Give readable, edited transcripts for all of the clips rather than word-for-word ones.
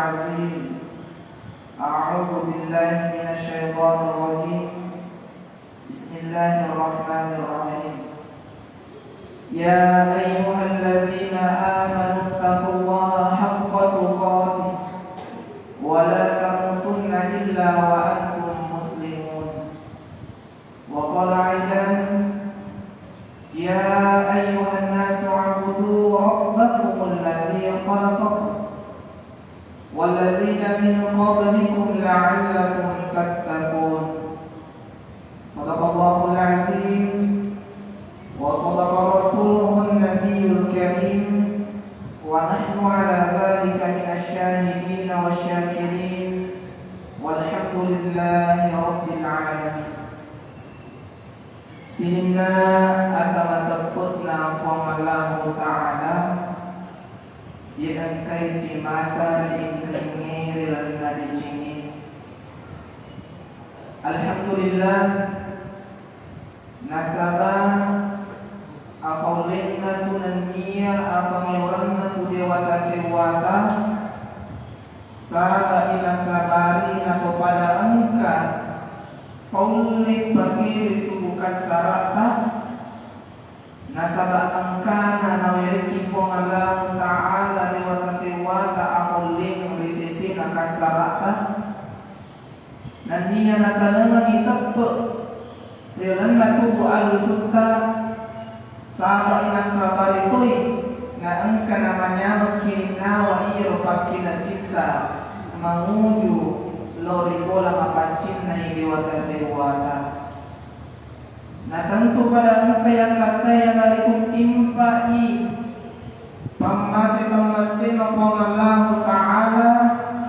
العظيم. أعوذ بالله من الشيطان الرجيم. بسم الله الرحمن الرحيم. يا أيها الذين آمنوا اتقوا الله حق تقاته ولا تموتن إلا وأنتم مسلمون. وقال أيضا: يا أيها الناس اعبدوا ربكم الذي خلقكم والذين من قبلكم لعلكم تتقون. صدق الله العظيم وصدق رسوله النبي الكريم ونحن على ذلك من الشاهدين والشاكرين والحمد لله رب العالمين. Sinna atama taqutna fa'amallahu ta'ala yang kai simata ingkengir lan nadicini. Alhamdulillah nasaba afaulinna tunanniya apangiranna tu dewata sewata sarata ila sabari na kepada engka paulik bagi tu kasarata nasaba angkana nawiriki po Allah ta'ala dewata sewata afauling risisi na kasarata nandiya natananga itappo Dilan natubu al-sutta Saba ina sabaritoy Nga angka namanya Magkirin na wa iyo Pagkinan kita Mangudu Lori bola mapacin na iliwata sewata Na tentu pada angka yang kata yang alikum timpai Pamase pamate Mapamallahu ta'ala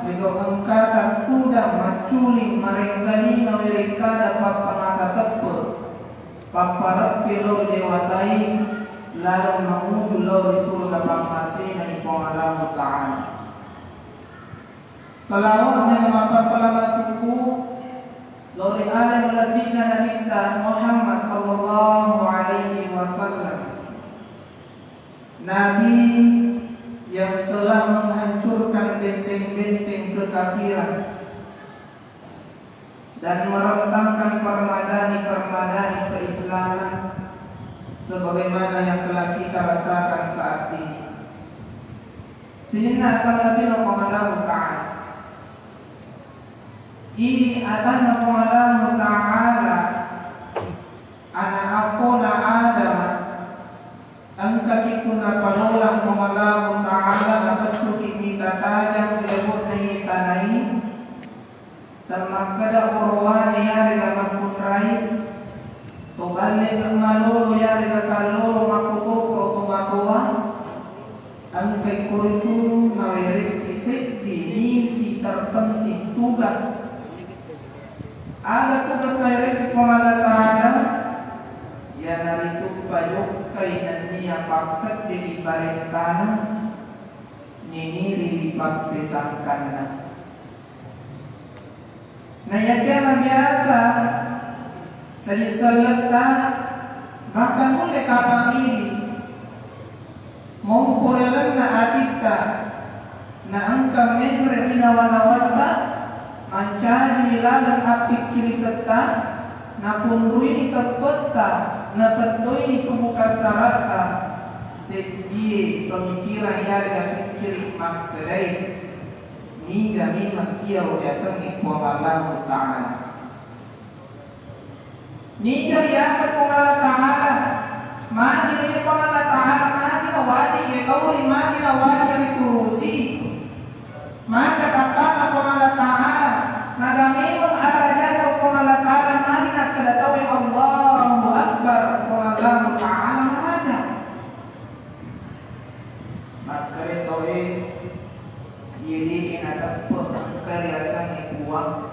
Bido angka tertuda Maculing marengkali Nawirika dapat pangasa tepur Paparat pilo dewatai Lalu mengudu lo surga pangmasih Dan ipong ta'ala Salawat dan mapa salamat suku Lori alim latina nabita Muhammad sallallahu alaihi wasallam Nabi yang telah menghancurkan benteng-benteng kekafiran dan merentangkan permadani-permadani keislaman sebagaimana yang telah kita rasakan saat ini. Sehingga akan Nabi Muhammad Ta'ala ini akan Muhammad Ta'ala anak akona Adam angka kikuna panolang Muhammad Ta'ala atas suki kita tajam lewat nahi tanai termakada urwani ya dengan makunrai tobalik malolo ya dengan kalolo makukukro tomatua angkai kuritu nawirik isik di misi terpenting tugas ada tugas nawirik Muhammad Ta'ala ya naritu payuk kainan niya paket di balik tanah nini lilipat pisangkan nah yang biasa Salisalata maka mulai kapang ini mengkurelan na atika na angka membre inawanawata mancari nilalang apik kiri keta na punrui ni kepeta na petoi ni kebuka sarata sedih pemikiran yarga fikir makkedai ni gami makia biasa ni Allah Ta'ala ni biasa Allah Ta'ala mati ni Allah Ta'ala mati awadi ya kauli mati awadi ya kurusi maka kapana Allah Ta'ala nadami mong arajan Allah Ta'ala mati nak kedatawi Allahu Akbar Allah Ta'ala maraja maka itu jadi inatapot ang karyasan ni buwang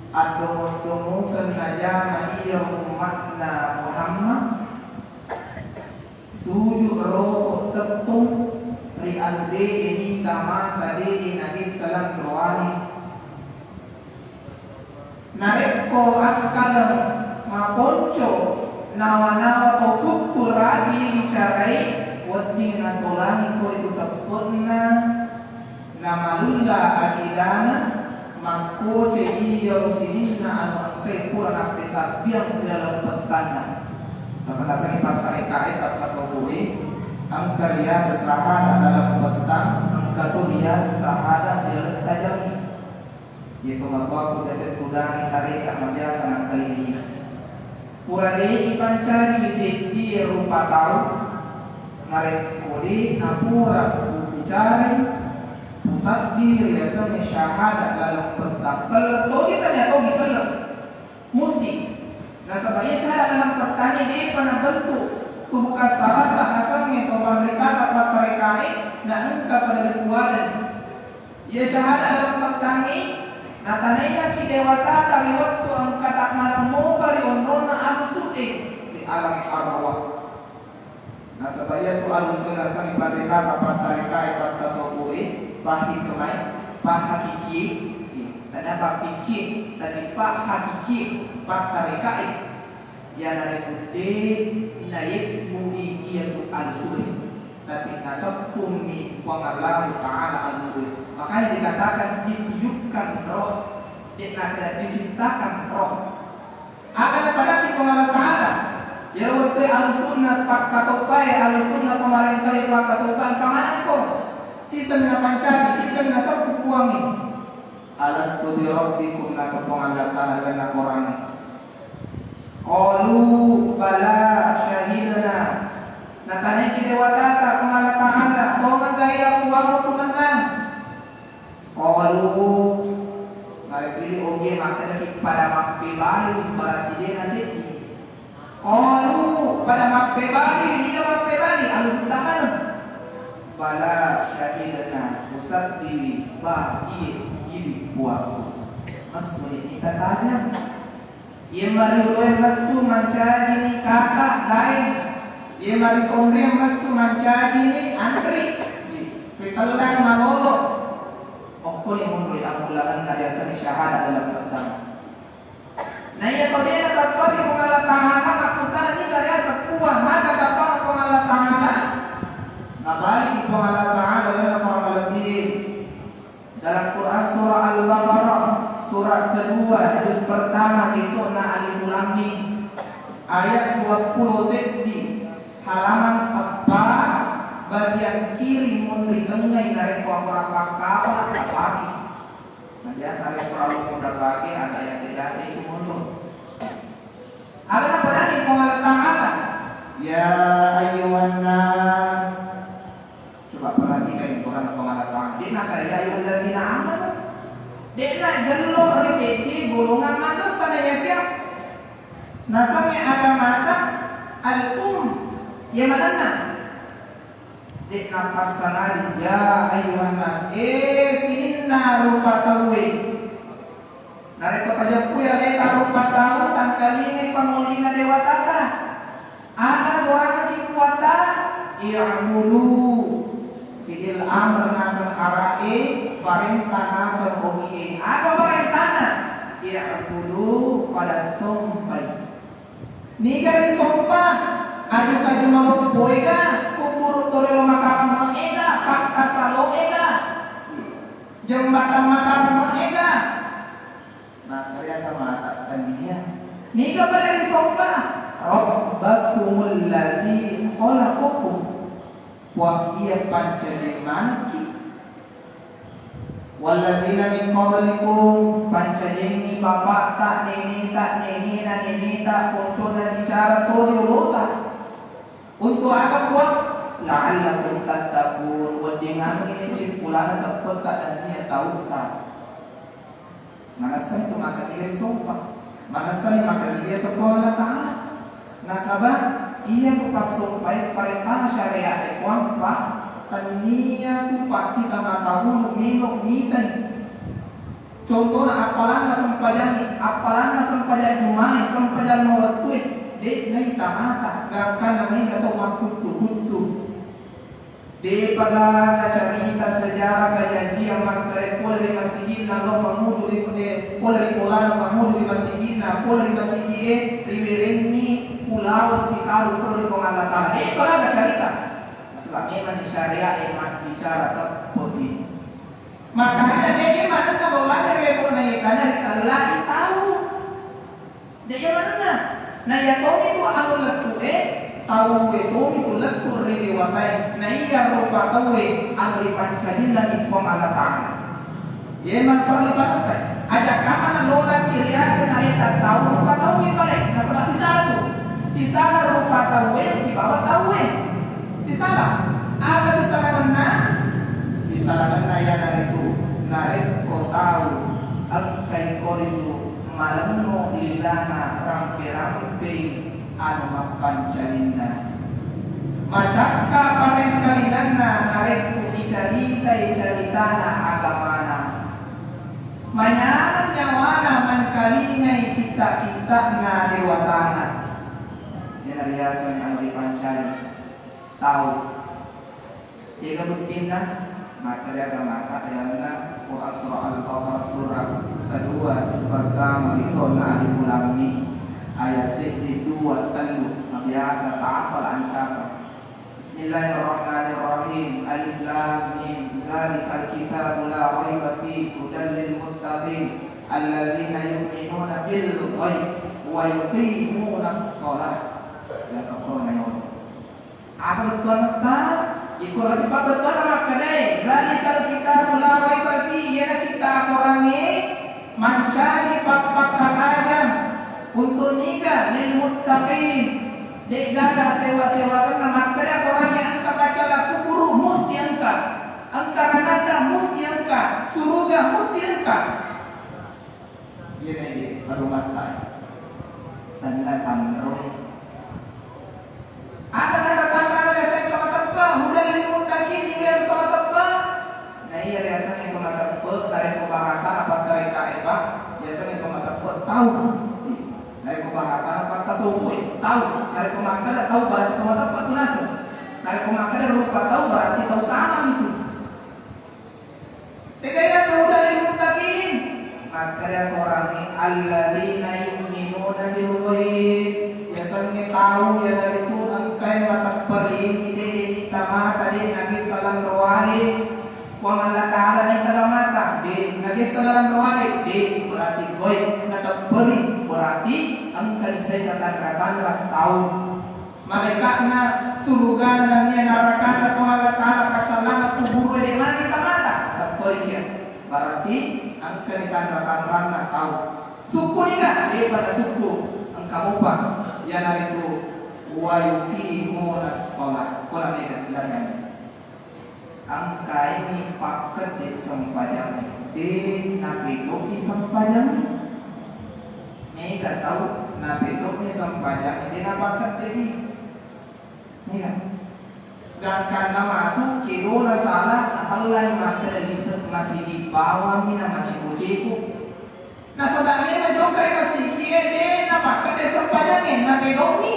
at tumutumukan na jama iya umat na Muhammad suju roh tetong ri ande ini kama tadi Nabi Sallam doani nareko akalam maponco nawa-nawa pokok ragi bicarai wati nasolani ko itu tepotna na malul illa adidana mako cei yosidina anu angkai pura nape sabiang dalam petana sama nasani patare kae patasawuri angkarya sesahada dalam petang angkatulia sesahada dalam tajami yaitu makwa kudaset kudani tarekat mabiasa nangkali ini pura dei ipancari disiti rupa tau narek kodi napura bicara pusat diri biasanya syahadat dalam petang salat togi tanya togi salat mesti nah sebagai syahadat dalam petang ini pernah bentuk tubuh kasarat tak asalnya tombak mereka dapat mereka nah engkau pada kekuatan ya syahadat dalam petang ini nah tananya ki dewata kali waktu angkat tak malam mau kali onrona absu'i di alam arwah. Nah sebaya tu alusuna sami pada kata mereka dapat tasawuri pahi kemai, pak hakiki, dan apa fikir, dan pak hakiki, pak tarekai, yang dari bude naik mudi dia tu al-suri, tapi nasab kumi Allah Taala al-suri. Makanya dikatakan ditiupkan roh, diciptakan roh. Akan pada kita Allah Taala. Ya waktu al-sunnah pak katopai, al-sunnah kemarin kali pak katopai, kemana kau? Sisa mina pancari, sisa mina sabtu kuangi. Alastu bi rabbikum nasabung Allah Ta'ala lana Qur'ani. Qalu bala syahidana. Nakane ki dewata kumala ta'ala, "Toma gaya kuwamu kumangan." Qalu ngare pilih oge makanya ki pada makpe bali berarti dia nasib. Qalu pada makpe bali, dia makpe bali, alus taman. Bala syahidana musabbibi ba'i ibi buahku masmuni kita tanya ye mari roe masu mancadi ni kakak lain ye mari komre masu mancadi ni antri pitalan malolo okko ni mundur amulakan karya seni syahadat dalam pertama nah ya kau dia dapat di pengalat tangan makutan ni karya sepuan maka dapat pengalat tangan kembali di Allah Ta'ala dalam Al-Quran dalam Quran surah Al-Baqarah surat kedua juz pertama di surah Al-Lam ayat 20 sekdi halaman 4 bagian kiri munri gengai dari Quran Al-Baqarah pagi nah biasa ada terlalu mudah bagi ada yang selesai itu mundur ada apa lagi Allah Ta'ala ya ayyuhan nas coba perhatikan Quran pengalaman. Dia nak kaya yang dari amal. Dia nak gelor reseti golongan mana sana ya dia. Nasabnya ada mata ya mana? Dia nak pasana ya ayuhan nas. Sininna rupa tawe. Nareko kajapu ya leka rupa tahu tangkali ini pangulingan dewa tata. Ada orang yang kuata i'budu Fidil amr nasab arae perintah nasab ogie atau perintahna i'budu pada sompai ni kali sompah adu kaju malo poega kuburu tolelo makaram ega fakta salo ega jembatan makaram ega nah kalian mengatakan dia ni kali sompah rabbakumul ladzi khalaqakum wa iya pancademan waladina min qablikum pancadeni bapak tak neni tak neni na neni tak muncul dan bicara tori ulota untuk apa buat la'allakum tattaqun wa dengan ini cimpulan takut tak dan dia tahu tak manasan itu maka dia sumpah manasan maka dia sekolah ta'ala nasabah ia bukan supaya perintah syariat ekuan pak tania tu pak kita matahu minum mitan contohnya apalana sempajani jumai sempajani mawatui dek nai tamata gangkan namanya atau makutu de pada cerita sejarah kejadian makare pol di masjid nalo mamudu di pol di polano mamudu di masjid na pol di masjid riberengi pulau sikaru pol di pengalatan de pada cerita sebabnya man syariah emak bicara tersebut makanya kanya ditalai tahu. Dia mana? Nah ya tahu itu anu letu tahu itu letu rede watai. Nah iya rupa tahu anu dipancalin dan pemalatan. Ya macam lipat ada kamana lola kiriasa na eta tahu rupa tahu balik. Nah sama sisa tu. Sisa rupa tahu si bawa tahu sisa apa sisa mana? Sisa mana yang itu narik ko tahu angkai ko itu malam no ilana rampe-rampe anu mapancalinna. Macaka pareng kalinana narik ko icarita-icaritana agamana. Manyanan nyawana mangkalinya kita na dewatana. Jenariasan yang dipancari tahu. Jika buktinya maka dia akan mata ayatnya Quran surah Al-Baqarah surah kedua pertama di zona al-ulami ayat 2 telu biasa ta'afal antara. Bismillahirrahmanirrahim. Alif lam mim zalikal kitabu la raiba fihi hudal lil muttaqin alladzina yu'minuna bil ghaib wa yuqimunas shalah. Ya takona yo. Apa betul Ustaz? Iku lagi pak betul nama kedai. Zalikal kitabu la raiba fihi ya kita orangnya mencari pak-pak adam untuk nikah lil muttaqin. Dek gada sewa-sewa nama kerja orang yang angka baca laku guru mesti angka nada mesti angka suruga mesti angka. Ini baru mata tanda samro. Ada tanda saya kalau tepa mudah lima kaki hingga kalau tepa. Nah iya biasanya kalau tepa dari pembahasan apa dari kaepa biasanya kalau tepa tahu. Dari pembahasan apa tasawuf tahu, dari pemakan tahu berarti kamu dapat tunasa, dari pemakan rupa tahu berarti tahu sama itu. Tegaknya sudah dimuttakin, maka dia orang ini alladzina yu'minuna bil ghaib. Biasanya tahu ya dari itu angkai mata perin ide tama tadi Nabi sallallahu alaihi wa ta'ala ni talamata di Nabi sallallahu alaihi berarti ghaib kata perin berarti angka saya tanda-tanda tahu mereka na surga dan neraka dan pemalatan kacalana kubur di mana kita mata terperikir berarti angka tanda-tanda tahu suku ni kan daripada suku angka mupa yang itu wa yuqimunas shalah kurang mereka sebenarnya angka ini paket di sembahyang di nabi doa sembahyang ini kan tahu nabi doa sembahyang ini nampakat ini ini kan dan karena itu kira salah Allah yang makan masih di bawah ini masih kuciku. Nah saudara menjauhkan kasih dia nampakat di sembahyang ini nabi doa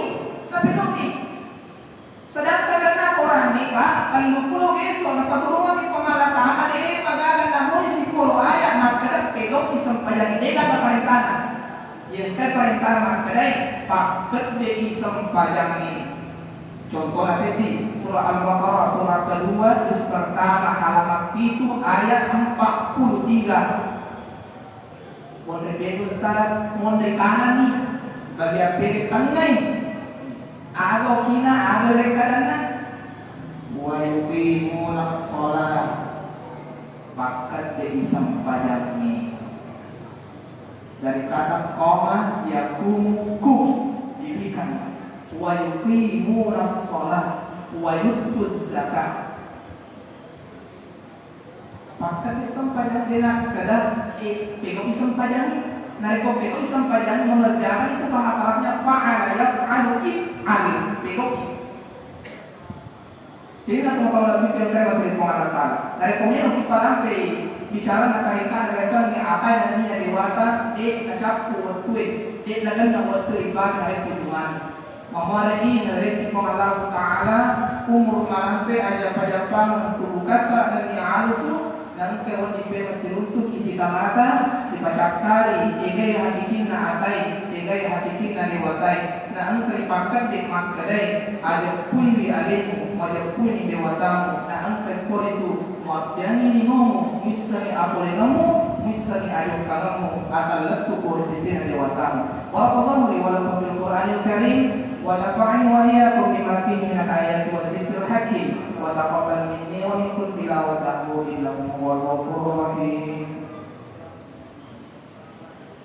sedangkan karena orang ini pak kalau pulau gesok napaturungan di pemalatan ada pagagan namun si pulau ayat maka pedok sembahyang ini kan perintah yang perintah maka paket di sembahyang ini. Contoh aseti surah Al-Baqarah surah kedua juz pertama halaman itu ayat 43. Mondre bego Ustaz, mondre kanan nih bagi apa tengah ada kina ada rekarana wa yuqimunas shalah pakat di sembahyang ini dari kata qoma yaqumu dirikan wa yuqimunas shalah wa yutuz zakat pakat di sembahyang dina kada pego di sembahyang nariko pego di sembahyang mengerjakan itu bahasa Arabnya fa'ala yaf'alu al pegok. Sehingga teman-teman lebih kira masih pengalaman. Dari kemudian kita sampai bicara nakaikan dasar ni apa yang dia dewata nacapu waktu naganda waktu ibadah dari tujuan. Memara ini dari Allah Taala umur malampe aja pajapang tubuh kasar dan ni'alusu dan kewan ibe masih untuk isi tamata dipacakari egai hakikin na atai egai hakikin na dewatai na angka ipakat di makadai ada puini alemu ada puini dewatamu na angka kore itu mabdani limomu misani apole kamu misani ayam kamu akan letu kursi sini dewatamu. Barakallahu li wa lakum fil Qur'anil Karim wa nafa'ani wa iyyakum bima fihi min al-ayati was zikril hakim wa taqabbal minni